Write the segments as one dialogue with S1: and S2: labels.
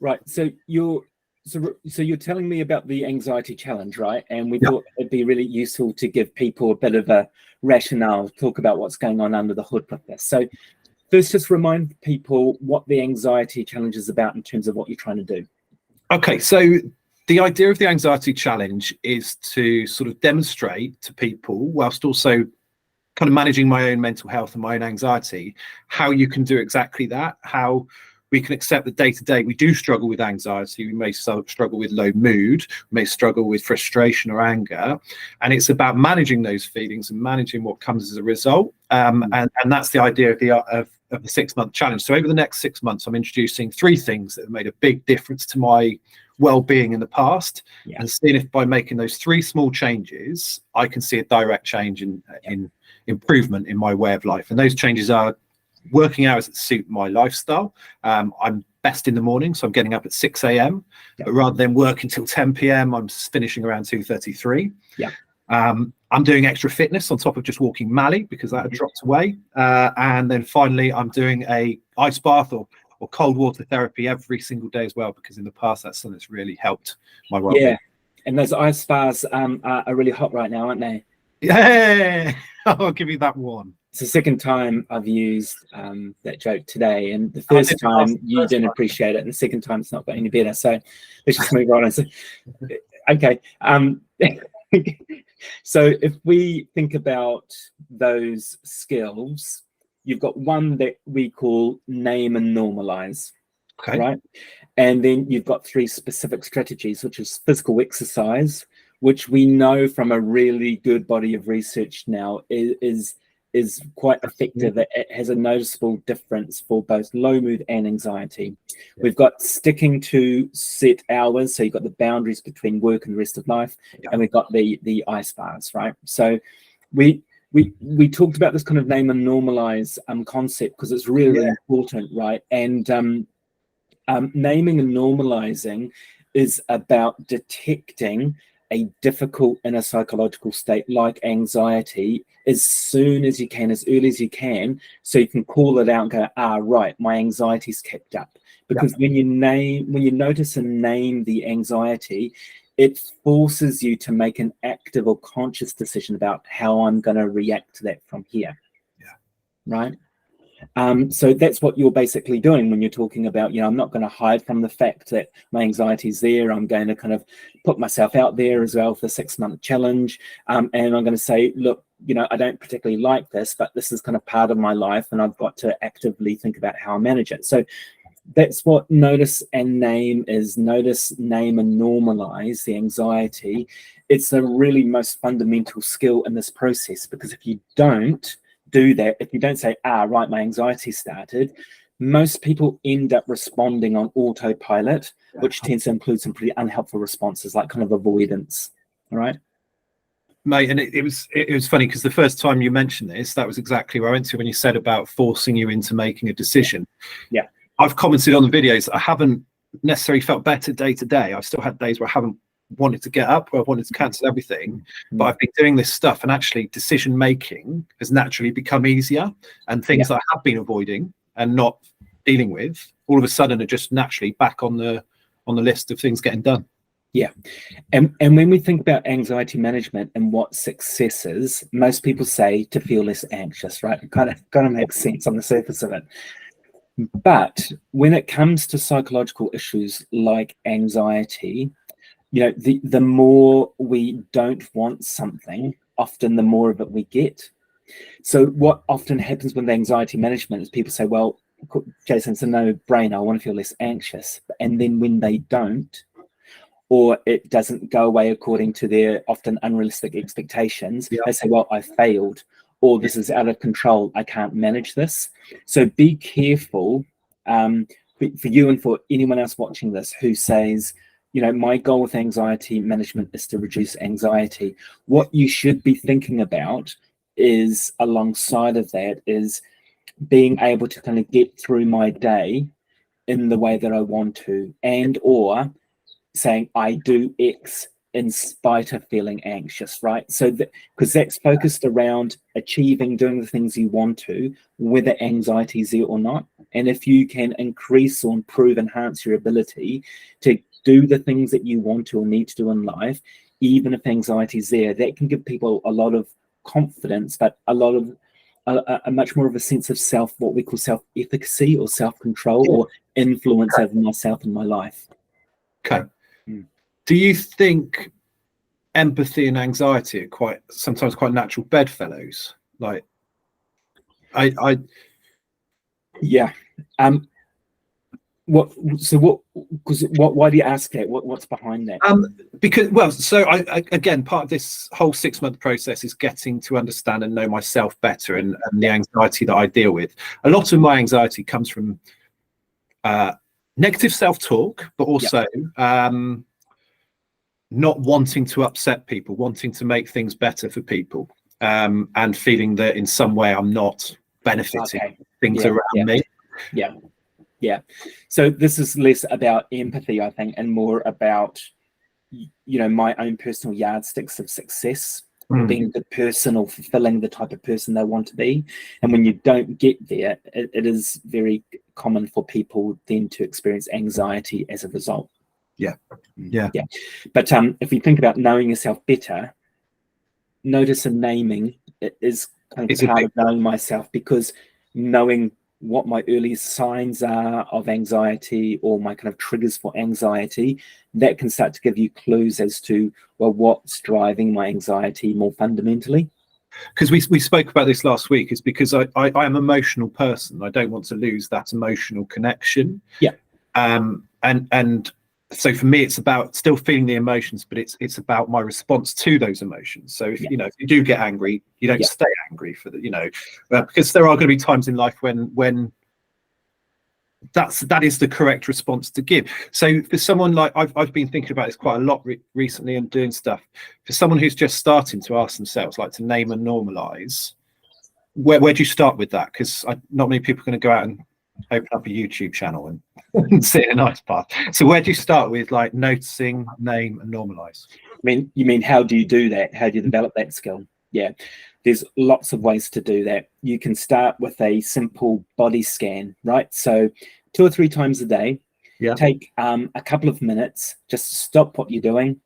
S1: Right. So you're telling me about the anxiety challenge, right? And we
S2: Yeah.
S1: thought it'd be really useful to give people a bit of a rationale, talk about what's going on under the hood with this. So first, just remind people what the anxiety challenge is about in terms of what you're trying to do.
S2: Okay, so the idea of the anxiety challenge is to sort of demonstrate to people, whilst also kind of managing my own mental health and my own anxiety, how you can do exactly that, how we can accept that day to day we do struggle with anxiety. We may struggle with low mood, we may struggle with frustration or anger, and it's about managing those feelings and managing what comes as a result. And that's the idea of the 6-month challenge. So over the next 6 months, I'm introducing 3 things that have made a big difference to my well-being in the past, and seeing if by making those 3 small changes, I can see a direct change in improvement in my way of life. And those changes are working hours that suit my lifestyle. I'm best in the morning, so I'm getting up at 6 a.m. But rather than working till 10 p.m., I'm finishing around 2:33. I'm doing extra fitness on top of just walking Mali, because that had dropped away. And then finally, I'm doing a ice bath or cold water therapy every single day as well, because in the past that's something that's really helped my well-being.
S1: Yeah, and those ice baths are really hot right now, aren't they?
S2: Yeah, I'll give you that one.
S1: It's the second time I've used that joke today, and the first time you didn't appreciate it, and the second time it's not got any better. So let's just move on. Okay. So if we think about those skills, you've got one that we call name and normalize, right? And then you've got 3 specific strategies, which is physical exercise, which we know from a really good body of research now is quite effective. It has a noticeable difference for both low mood and anxiety. We've got sticking to set hours, so you've got the boundaries between work and the rest of life, and we've got the ice bars, right? So we talked about this kind of name and normalize concept because it's really important, right? And naming and normalizing is about detecting a difficult inner psychological state like anxiety as soon as you can, as early as you can, so you can call it out and go, right, my anxiety's kept up. Because when you notice and name the anxiety, it forces you to make an active or conscious decision about how I'm going to react to that from here. Right? So that's what you're basically doing when you're talking about, I'm not going to hide from the fact that my anxiety is there. I'm going to kind of put myself out there as well for the 6-month challenge. And I'm going to say, look, I don't particularly like this, but this is kind of part of my life, and I've got to actively think about how I manage it. So that's what notice and name is. Notice, name, and normalize the anxiety. It's the really most fundamental skill in this process, because if you don't do that, if you don't say, right, my anxiety started, most people end up responding on autopilot, which tends to include some pretty unhelpful responses, like kind of avoidance. All right,
S2: mate. And it was funny, because the first time you mentioned this, that was exactly where I went to when you said about forcing you into making a decision. I've commented on the videos that I haven't necessarily felt better day to day. I've still had days where I haven't wanted to get up, where I wanted to cancel everything, but I've been doing this stuff, and actually decision making has naturally become easier, and things that I have been avoiding and not dealing with all of a sudden are just naturally back on the list of things getting done.
S1: And when we think about anxiety management and what success is, most people say to feel less anxious, right? It kind of makes sense on the surface of it. But when it comes to psychological issues like anxiety, the more we don't want something, often the more of it we get. So what often happens with anxiety management is people say, well, Jason, it's a no-brainer, I want to feel less anxious. And then when they don't, or it doesn't go away according to their often unrealistic expectations, they say, well, I failed, or this is out of control, I can't manage this. So be careful for you and for anyone else watching this who says, my goal with anxiety management is to reduce anxiety. What you should be thinking about is, alongside of that, is being able to kind of get through my day in the way that I want to, and or saying I do X in spite of feeling anxious, right? So because that's focused around achieving, doing the things you want to, whether anxiety is there or not. And if you can increase or improve, enhance your ability to do the things that you want to or need to do in life, even if anxiety is there, that can give people a lot of confidence, but a lot of a much more of a sense of what we call self-efficacy or self-control or influence over myself and my life.
S2: Okay. Do you think empathy and anxiety are sometimes quite natural bedfellows? Like,
S1: yeah. Why do you ask that? What's behind that?
S2: Because again, part of this whole 6-month process is getting to understand and know myself better, and the anxiety that I deal with. A lot of my anxiety comes from negative self-talk, but also not wanting to upset people, wanting to make things better for people, and feeling that in some way I'm not benefiting things around me.
S1: Yeah. So this is less about empathy, I think, and more about, my own personal yardsticks of success, or being a good person or fulfilling the type of person they want to be. And when you don't get there, it is very common for people then to experience anxiety as a result.
S2: Yeah.
S1: But if you think about knowing yourself better, notice and naming is kind of part of knowing myself, because knowing what my earliest signs are of anxiety or my kind of triggers for anxiety, that can start to give you clues as to, well, what's driving my anxiety more fundamentally.
S2: Because we spoke about this last week, is because I am an emotional person. I don't want to lose that emotional connection. And so for me, it's about still feeling the emotions, but it's about my response to those emotions. So if you do get angry, you don't stay angry for because there are going to be times in life when that is the correct response to give. So for someone like I've been thinking about this quite a lot recently and doing stuff. For someone who's just starting to ask themselves, like, to name and normalize, where do you start with that? Because not many people are going to go out and open up a YouTube channel and sit in a nice bath. So where do you start with, like, noticing, name and normalize?
S1: You mean how do you do that? How do you develop that skill? Yeah, there's lots of ways to do that. You can start with a simple body scan, right? So 2 or 3 times a day, take a couple of minutes, just stop what you're doing,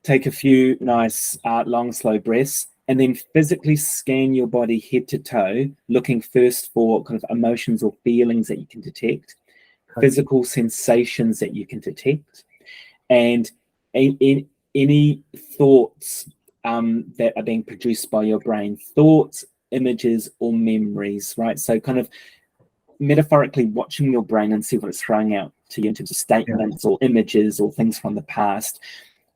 S1: take a few nice long, slow breaths, and then physically scan your body head to toe, looking first for kind of emotions or feelings that you can detect, physical sensations that you can detect, and any thoughts that are being produced by your brain, thoughts, images, or memories, right? So kind of metaphorically watching your brain and see what it's throwing out to you in terms of statements or images or things from the past.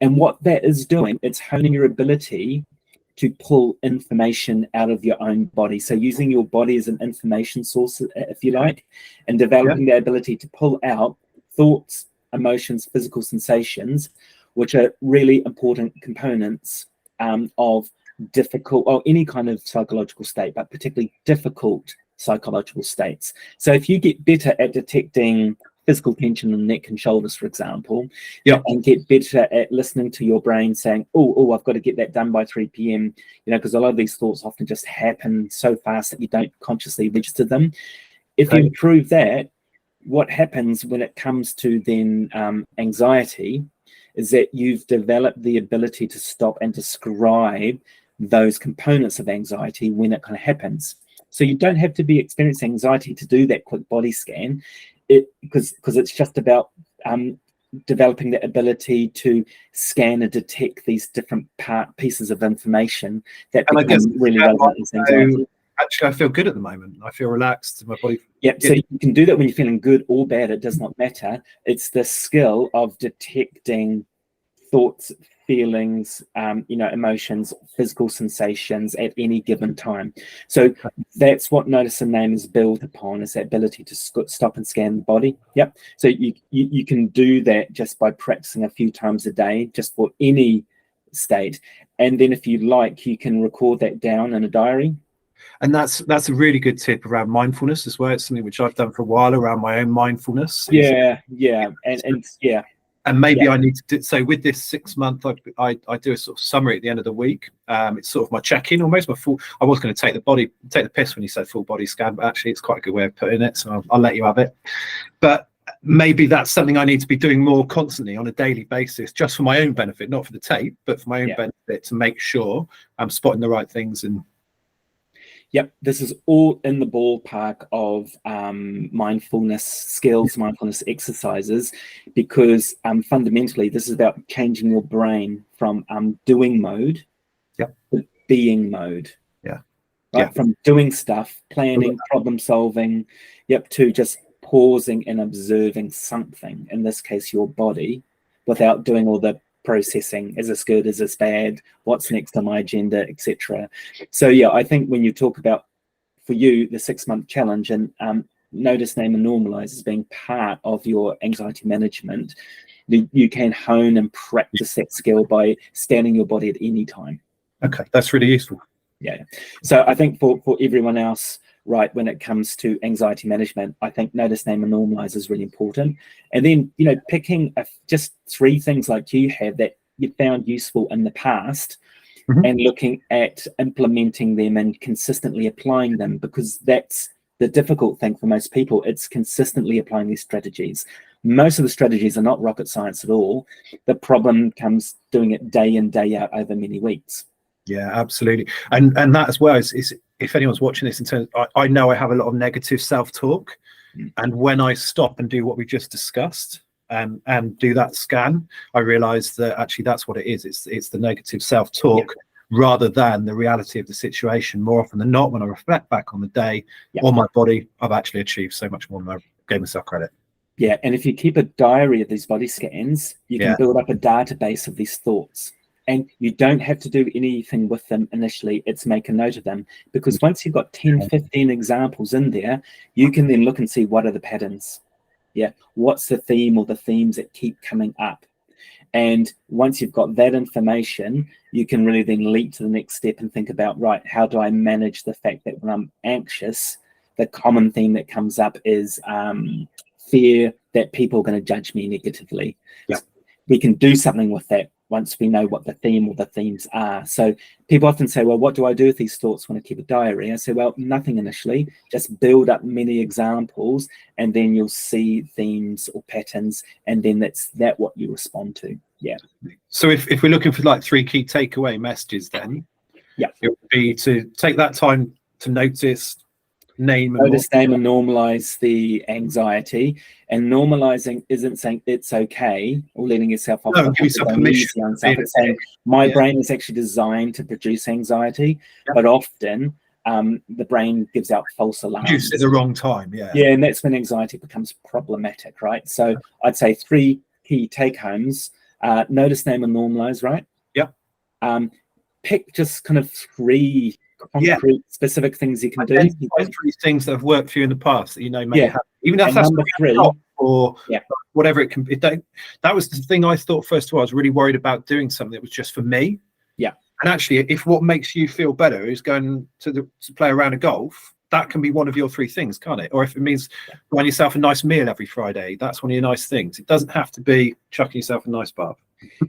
S1: And what that is doing, it's honing your ability to pull information out of your own body. So using your body as an information source, if you like, and developing the ability to pull out thoughts, emotions, physical sensations, which are really important components of difficult or any kind of psychological state, but particularly difficult psychological states. So if you get better at detecting physical tension in the neck and shoulders, for example, and get better at listening to your brain saying, oh, I've got to get that done by 3 p.m., because a lot of these thoughts often just happen so fast that you don't consciously register them. If you improve that, what happens when it comes to then anxiety is that you've developed the ability to stop and describe those components of anxiety when it kind of happens. So you don't have to be experiencing anxiety to do that quick body scan, because it's just about developing the ability to scan and detect these different pieces of information that become really relevant as anxiety.
S2: Actually, I feel good at the moment. I feel relaxed. My body.
S1: So you can do that when you're feeling good or bad. It does not matter. It's the skill of detecting thoughts, feelings, emotions, physical sensations at any given time. So that's what notice and name is built upon, is that ability to stop and scan the body. So you can do that just by practicing a few times a day, just for any state. And then if you like, you can record that down in a diary.
S2: And that's a really good tip around mindfulness as well. It's something which I've done for a while around my own mindfulness. And maybe I need to do, so with this 6 month, I do a sort of summary at the end of the week. It's sort of my check-in, almost my full. I was going to take the piss when you said full body scan, but actually it's quite a good way of putting it. So I'll let you have it. But maybe that's something I need to be doing more constantly on a daily basis, just for my own benefit, not for the tape, but for my own benefit, to make sure I'm spotting the right things. And
S1: yep, this is all in the ballpark of mindfulness skills, mindfulness exercises, because fundamentally this is about changing your brain from doing mode to being mode. Right, from doing stuff, planning, problem solving, to just pausing and observing something, in this case your body, without doing all the processing. Is this good, is this bad, what's next on my agenda, etc. So I think when you talk about, for you, the 6 month challenge, and notice, name and normalize as being part of your anxiety management, you can hone and practice that skill by scanning your body at any time.
S2: Okay, that's really useful.
S1: So I think for everyone else, right, when it comes to anxiety management, I think notice, name and normalize is really important. And then, picking just 3 things like you have that you found useful in the past, and looking at implementing them and consistently applying them, because that's the difficult thing for most people. It's consistently applying these strategies. Most of the strategies are not rocket science at all. The problem comes doing it day in, day out over many weeks.
S2: Yeah, absolutely. And that as well is if anyone's watching this, in terms, I know I have a lot of negative self-talk, and when I stop and do what we just discussed, and do that scan, I realize that actually that's what it is. It's the negative self-talk rather than the reality of the situation. More often than not, when I reflect back on the day or my body, I've actually achieved so much more than I gave myself credit.
S1: And if you keep a diary of these body scans, you can build up a database of these thoughts. And you don't have to do anything with them initially. It's make a note of them, because once you've got 10, 15 examples in there, you can then look and see what are the patterns. What's the theme or the themes that keep coming up? And once you've got that information, you can really then leap to the next step and think about, right, how do I manage the fact that when I'm anxious, the common theme that comes up is fear that people are going to judge me negatively. We can do something with that once we know what the theme or the themes are. So people often say, well, what do I do with these thoughts when I keep a diary? I say, well, nothing initially, just build up many examples, and then you'll see themes or patterns, and then that's what you respond to.
S2: So if we're looking for like 3 key takeaway messages, then it would be to take that time to notice, name and
S1: normalize the anxiety. And normalizing isn't saying it's okay or letting yourself off.
S2: No, give yourself permission.
S1: It's saying my brain is actually designed to produce anxiety, but often the brain gives out false alarms.
S2: Produce at the wrong time.
S1: And that's when anxiety becomes problematic, right? So I'd say 3 key take homes: notice, name and normalize, right? Pick just kind of 3 concrete specific things you can do.
S2: 3 things that have worked for you in the past that may have, even if that's
S1: number 3
S2: or whatever it can be. That was the thing I thought first of all. I was really worried about doing something that was just for me. And actually, if what makes you feel better is going to play a round of golf, that can be one of your 3 things, can't it? Or if it means buying yourself a nice meal every Friday, that's one of your nice things. It doesn't have to be chucking yourself a nice bath.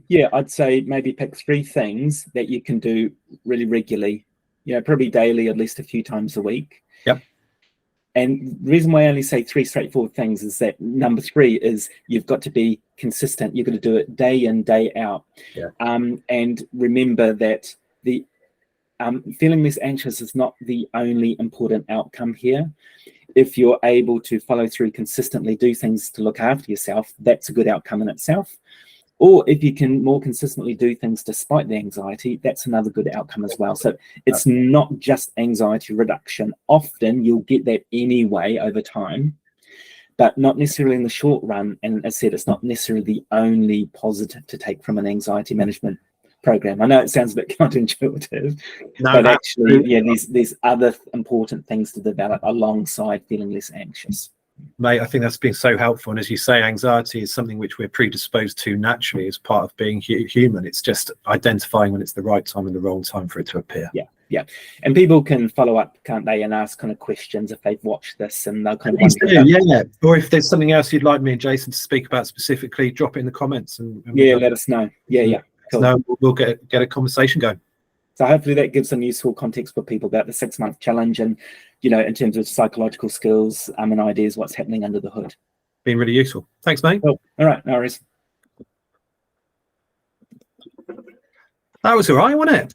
S1: I'd say maybe pick 3 things that you can do really regularly. Probably daily, at least a few times a week. And the reason why I only say 3 straightforward things is that number 3 is you've got to be consistent. You've got to do it day in, day out. And remember that the feeling less anxious is not the only important outcome here. If you're able to follow through consistently, do things to look after yourself, that's a good outcome in itself. Or if you can more consistently do things despite the anxiety, that's another good outcome as well. So it's not just anxiety reduction. Often you'll get that anyway over time, but not necessarily in the short run. And as I said, it's not necessarily the only positive to take from an anxiety management program. I know it sounds a bit counterintuitive, but actually, there's other important things to develop alongside feeling less anxious.
S2: Mate, I think that's been so helpful. And as you say, anxiety is something which we're predisposed to naturally as part of being human. It's just identifying when it's the right time and the wrong time for it to appear.
S1: Yeah, and people can follow up, can't they, and ask kind of questions if they've watched this, and they'll kind of
S2: yeah. Or if there's something else you'd like me and Jason to speak about specifically, drop it in the comments, and
S1: let us know. Yeah,
S2: cool. No, we'll get a conversation going.
S1: So hopefully that gives some useful context for people about the 6-month challenge, and in terms of psychological skills and ideas what's happening under the hood.
S2: Been really useful. Thanks, mate.
S1: Cool. All right, no worries.
S2: That was all right, wasn't it?